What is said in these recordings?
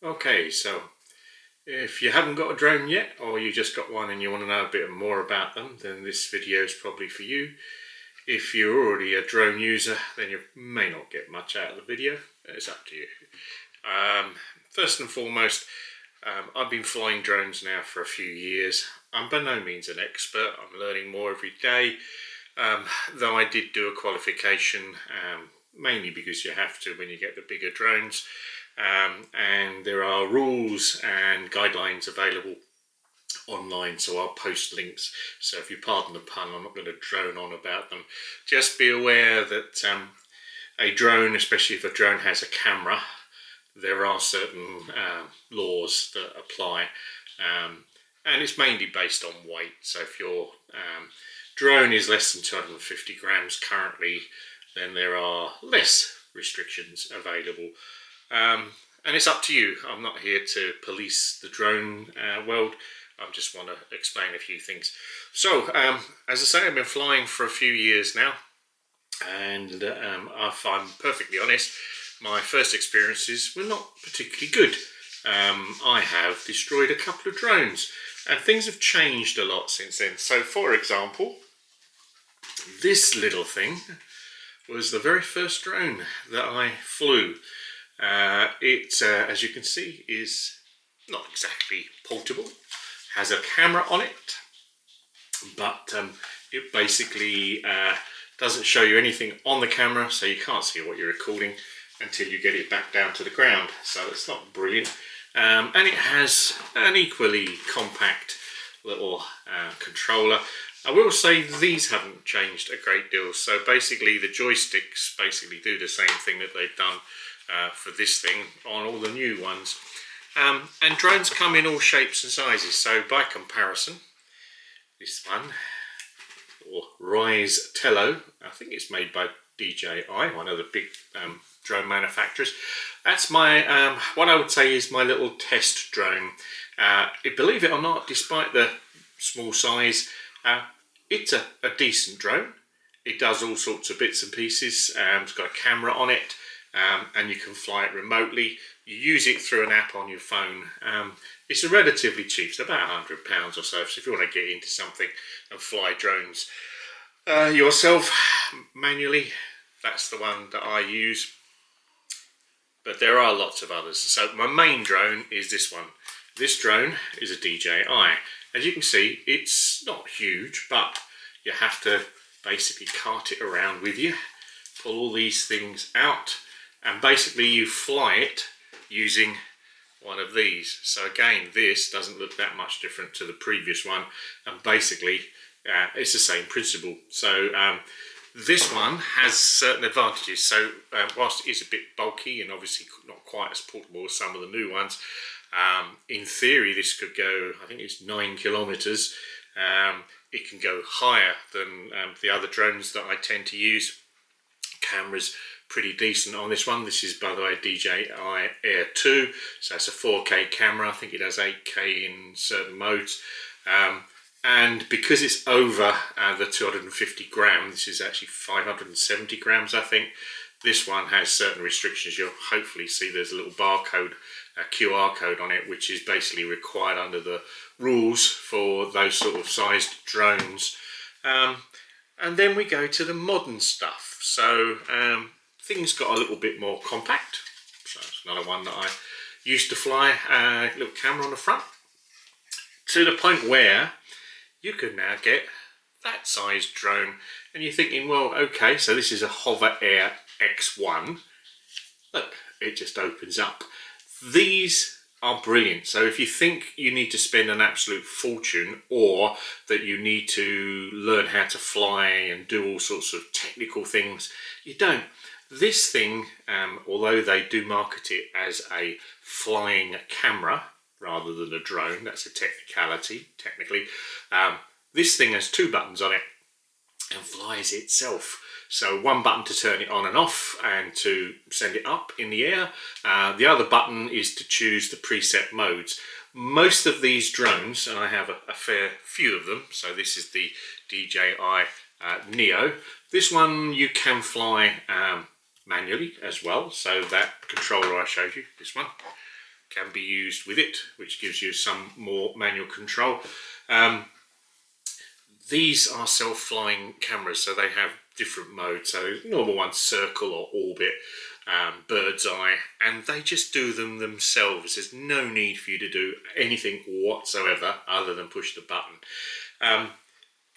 Okay, so if you haven't got a drone yet, or you just got one and you want to know a bit more about them, then this video is probably for you. If you're already a drone user, then you may not get much out of the video. It's up to you. First and foremost, I've been flying drones now for a few years. I'm by no means an expert. I'm learning more every day. Though I did do a qualification, mainly because you have to when you get the bigger drones. And there are rules and guidelines available online, so I'll post links. So if you pardon the pun, I'm not going to drone on about them. Just be aware that a drone, especially if a drone has a camera, there are certain laws that apply, and it's mainly based on weight. So if your drone is less than 250 grams currently, then there are less restrictions available. And it's up to you. I'm not here to police the drone world. I just want to explain a few things. So, as I say, I've been flying for a few years now, and if I'm perfectly honest, my first experiences were not particularly good. I have destroyed a couple of drones, and things have changed a lot since then. So, for example, this little thing was the very first drone that I flew. It, as you can see, is not exactly portable. Has a camera on it, but it basically doesn't show you anything on the camera, so you can't see what you're recording until you get it back down to the ground. So it's not brilliant. And it has an equally compact little controller. I will say these haven't changed a great deal. So basically the joysticks basically do the same thing that they've done for this thing on all the new ones. And drones come in all shapes and sizes, so by comparison, this one, or Rise Tello, I think it's made by DJI, one of the big drone manufacturers. That's my, what I would say is my little test drone. Believe it or not, despite the small size, it's a decent drone. It does all sorts of bits and pieces. It's got a camera on it. And you can fly it remotely. You use it through an app on your phone. It's a relatively cheap, it's about £100 or so. So if you want to get into something and fly drones yourself manually, that's the one that I use. But there are lots of others. So my main drone is this one. This drone is a DJI. As you can see, it's not huge, but you have to basically cart it around with you, pull all these things out, and basically you fly it using one of these. So again, this doesn't look that much different to the previous one, and basically it's the same principle. So this one has certain advantages. So whilst it is a bit bulky and obviously not quite as portable as some of the new ones, in theory this could go, I think it's 9 kilometers. It can go higher than the other drones that I tend to use. Camera's pretty decent on this one. This is, by the way, DJI Air 2, so it's a 4K camera. I think it has 8K in certain modes. And because it's over the 250 grams, this is actually 570 grams, I think. This one has certain restrictions. You'll hopefully see there's a little barcode, a QR code on it, which is basically required under the rules for those sort of sized drones. And then we go to the modern stuff. So things got a little bit more compact. So it's another one that I used to fly, a little camera on the front, to the point where you can now get that size drone. And you're thinking, well, okay, so this is a Hover Air X1. Look, it just opens up. These are brilliant. So if you think you need to spend an absolute fortune, or that you need to learn how to fly and do all sorts of technical things, you don't. This thing, although they do market it as a flying camera rather than a drone, that's a technicality, technically, this thing has 2 buttons on it and flies itself. So one button to turn it on and off and to send it up in the air. The other button is to choose the preset modes. Most of these drones, and I have a fair few of them, so this is the DJI Neo. This one you can fly manually as well, so that controller I showed you, this one, can be used with it, which gives you some more manual control. These are self-flying cameras, so they have different modes. So normal one's circle or orbit, bird's eye, and they just do them themselves. There's no need for you to do anything whatsoever other than push the button.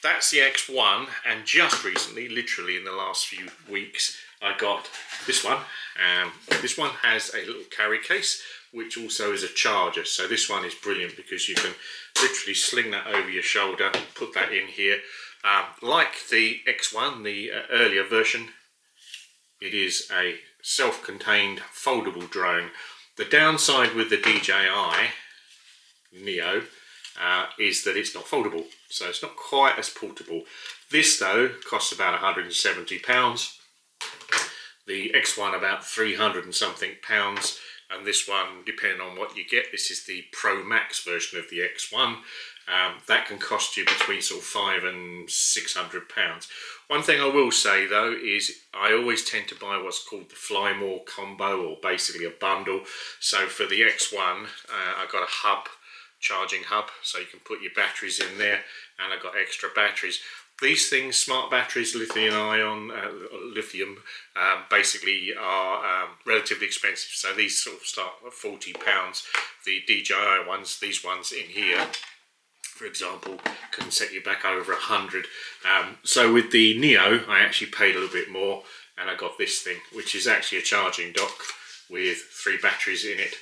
That's the X1, and just recently, literally in the last few weeks, I got this one. This one has a little carry case, which also is a charger. So this one is brilliant because you can literally sling that over your shoulder, put that in here. Like the X1, the earlier version, it is a self-contained foldable drone. The downside with the DJI Neo is that it's not foldable, so it's not quite as portable. This though costs about £170. The X1 about 300 and something pounds, and this one, depending on what you get, this is the Pro Max version of the X1. That can cost you between sort of £500 and £600. One thing I will say though is I always tend to buy what's called the Fly More combo, or basically a bundle. So for the X1, I got a hub, charging hub, so you can put your batteries in there, and I got extra batteries. These things, smart batteries, lithium basically are relatively expensive. So these sort of start at £40. The DJI ones, these ones in here, for example, can set you back over 100. So with the Neo, I actually paid a little bit more, and I got this thing, which is actually a charging dock with 3 batteries in it.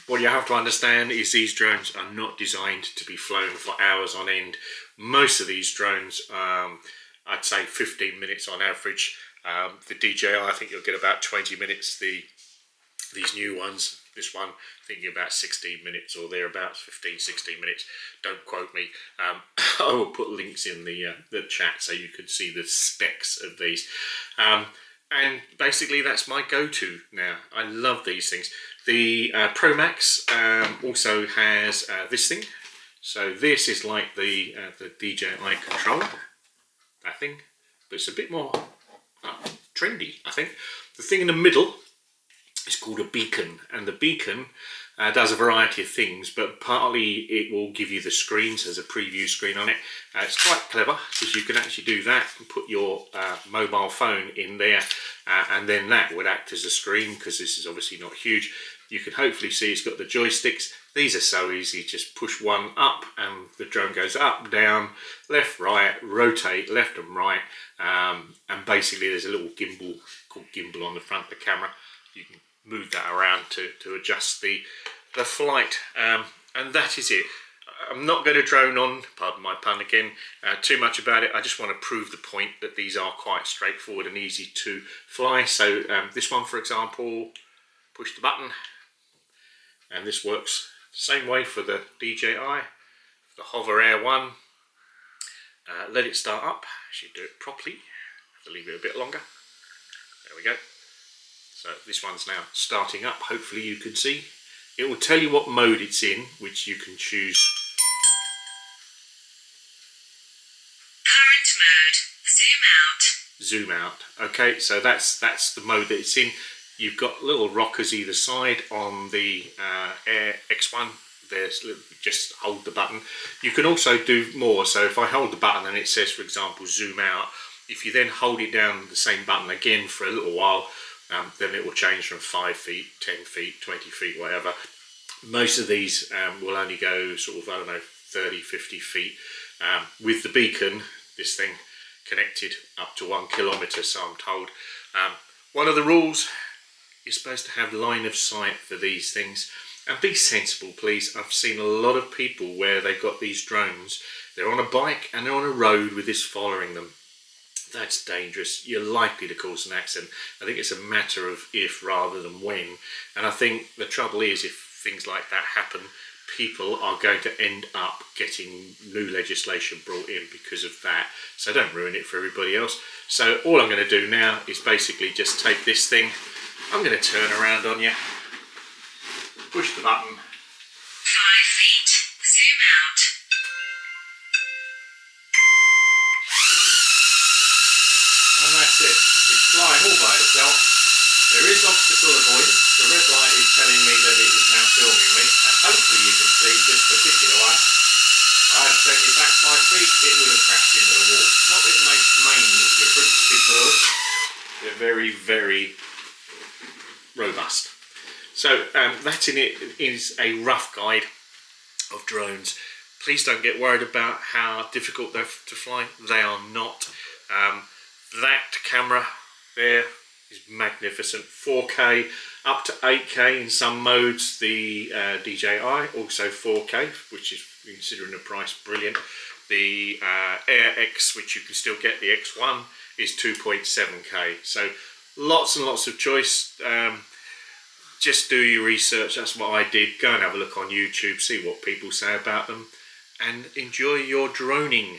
What you have to understand is these drones are not designed to be flown for hours on end. Most of these drones, I'd say 15 minutes on average. The DJI, I think you'll get about 20 minutes. These new ones, this one, I think about 16 minutes or thereabouts, 15-16 minutes. Don't quote me. I will put links in the chat so you can see the specs of these. And basically that's my go-to now. I love these things. The Pro Max also has this thing. So this is like the DJI controller, that thing, but it's a bit more trendy, I think. The thing in the middle is called a beacon, and the beacon does a variety of things, but partly it will give you the screens as a preview screen on it. It's quite clever because you can actually do that and put your mobile phone in there, and then that would act as a screen, because this is obviously not huge. You can hopefully see it's got the joysticks. These are so easy, just push one up and the drone goes up, down, left, right, rotate left and right, and basically there's a little gimbal called gimbal on the front of the camera. You can move that around to adjust the flight, and that is it. I'm not going to drone on, pardon my pun again, too much about it. I just want to prove the point that these are quite straightforward and easy to fly. So this one, for example, push the button, and this works the same way for the DJI, the Hover Air 1. Let it start up. I should do it properly. Have to leave it a bit longer. There we go. So this one's now starting up. Hopefully you can see. It will tell you what mode it's in, which you can choose. Current mode, zoom out. Zoom out. Okay, so that's the mode that it's in. You've got little rockers either side on the Air X1. There's just hold the button. You can also do more. So if I hold the button and it says, for example, zoom out, if you then hold it down the same button again for a little while, then it will change from 5 feet, 10 feet, 20 feet, whatever. Most of these will only go sort of, I don't know, 30, 50 feet. With the beacon, this thing connected up to 1 kilometre, so I'm told. One of the rules, you're supposed to have line of sight for these things, and be sensible, please. I've seen a lot of people where they've got these drones, they're on a bike and they're on a road with this following them. That's dangerous. You're likely to cause an accident. I think it's a matter of if rather than when, and I think the trouble is, if things like that happen, people are going to end up getting new legislation brought in because of that. So don't ruin it for everybody else. So all I'm going to do now is basically just take this thing, I'm going to turn around on you, push the button. 5 feet, zoom out. And that's it. It's flying all by itself. There is obstacle avoidance. The red light is telling me that it robust. So that in it is a rough guide of drones. Please don't get worried about how difficult they're to fly. They are not. That camera there is magnificent. 4K up to 8K in some modes. The DJI also 4K, which is, considering the price, brilliant. The Air X, which you can still get, the X1, is 2.7K. So lots and lots of choice. Just do your research. That's what I did. Go and have a look on YouTube, see what people say about them, and enjoy your droning.